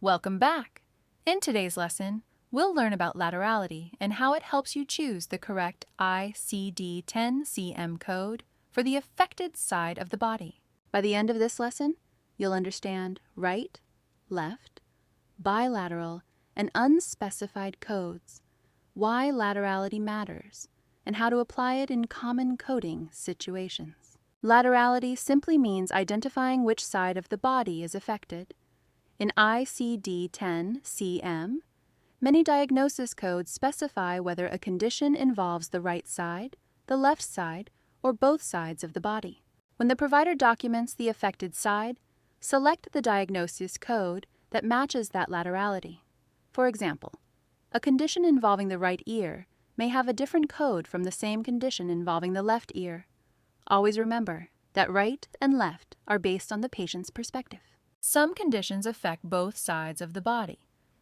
Welcome back! In today's lesson, we'll learn about laterality and how it helps you choose the correct ICD-10-CM code for the affected side of the body. By the end of this lesson, you'll understand right, left, bilateral, and unspecified codes, why laterality matters, and how to apply it in common coding situations. Laterality simply means identifying which side of the body is affected. In ICD-10-CM, many diagnosis codes specify whether a condition involves the right side, the left side, or both sides of the body. When the provider documents the affected side, select the diagnosis code that matches that laterality. For example, a condition involving the right ear may have a different code from the same condition involving the left ear. Always remember that right and left are based on the patient's perspective. Some conditions affect both sides of the body.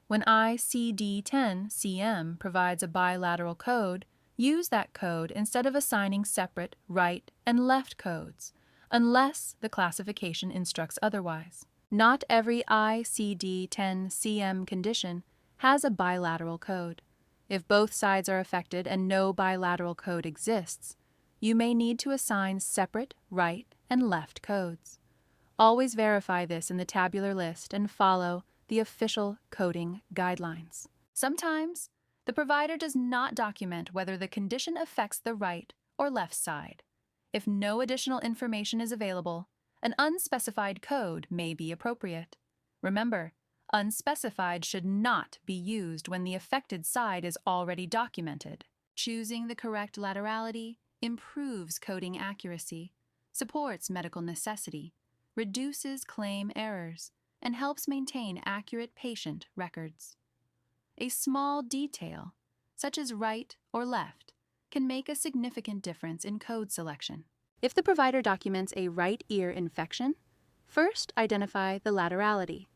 When ICD-10-CM provides a bilateral code, use that code instead of assigning separate right and left codes, unless the classification instructs otherwise. Not every ICD-10-CM condition has a bilateral code. If both sides are affected and no bilateral code exists, you may need to assign separate right and left codes. Always verify this in the tabular list and follow the official coding guidelines. Sometimes, the provider does not document whether the condition affects the right or left side. If no additional information is available, an unspecified code may be appropriate. Remember, unspecified should not be used when the affected side is already documented. Choosing the correct laterality improves coding accuracy, supports medical necessity, reduces claim errors, and helps maintain accurate patient records. A small detail, such as right or left, can make a significant difference in code selection. If the provider documents a right ear infection, first identify the laterality.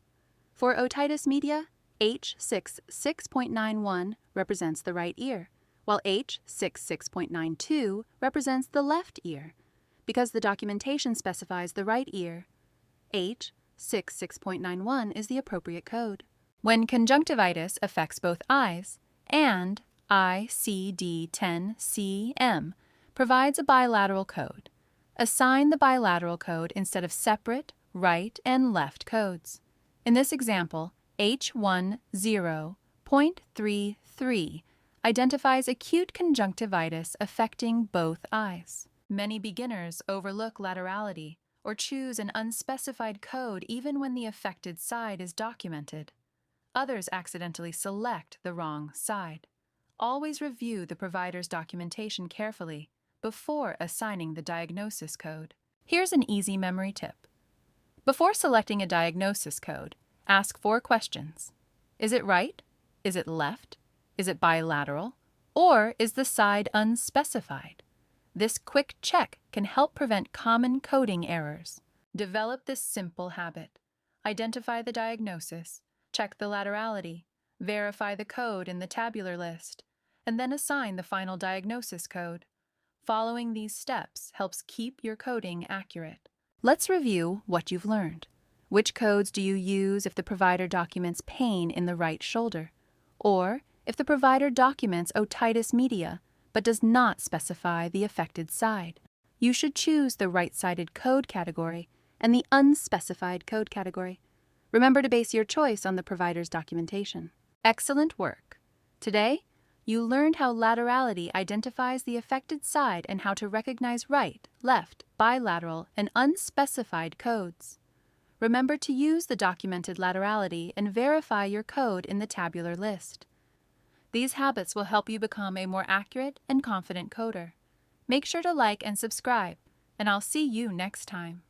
For otitis media, H66.91 represents the right ear, while H66.92 represents the left ear. Because the documentation specifies the right ear, H66.91 is the appropriate code. When conjunctivitis affects both eyes, and ICD-10-CM provides a bilateral code, assign the bilateral code instead of separate right and left codes. In this example, H10.33 identifies acute conjunctivitis affecting both eyes. Many beginners overlook laterality or choose an unspecified code even when the affected side is documented. Others accidentally select the wrong side. Always review the provider's documentation carefully before assigning the diagnosis code. Here's an easy memory tip. Before selecting a diagnosis code, ask 4 questions. Is it right? Is it left? Is it bilateral? Or is the side unspecified? This quick check can help prevent common coding errors. Develop this simple habit. Identify the diagnosis, check the laterality, verify the code in the tabular list, and then assign the final diagnosis code. Following these steps helps keep your coding accurate. Let's review what you've learned. Which codes do you use if the provider documents pain in the right shoulder? Or if the provider documents otitis media but does not specify the affected side? You should choose the right-sided code category and the unspecified code category. Remember to base your choice on the provider's documentation. Excellent work! Today, you learned how laterality identifies the affected side and how to recognize right, left, bilateral, and unspecified codes. Remember to use the documented laterality and verify your code in the tabular list. These habits will help you become a more accurate and confident coder. Make sure to like and subscribe, and I'll see you next time.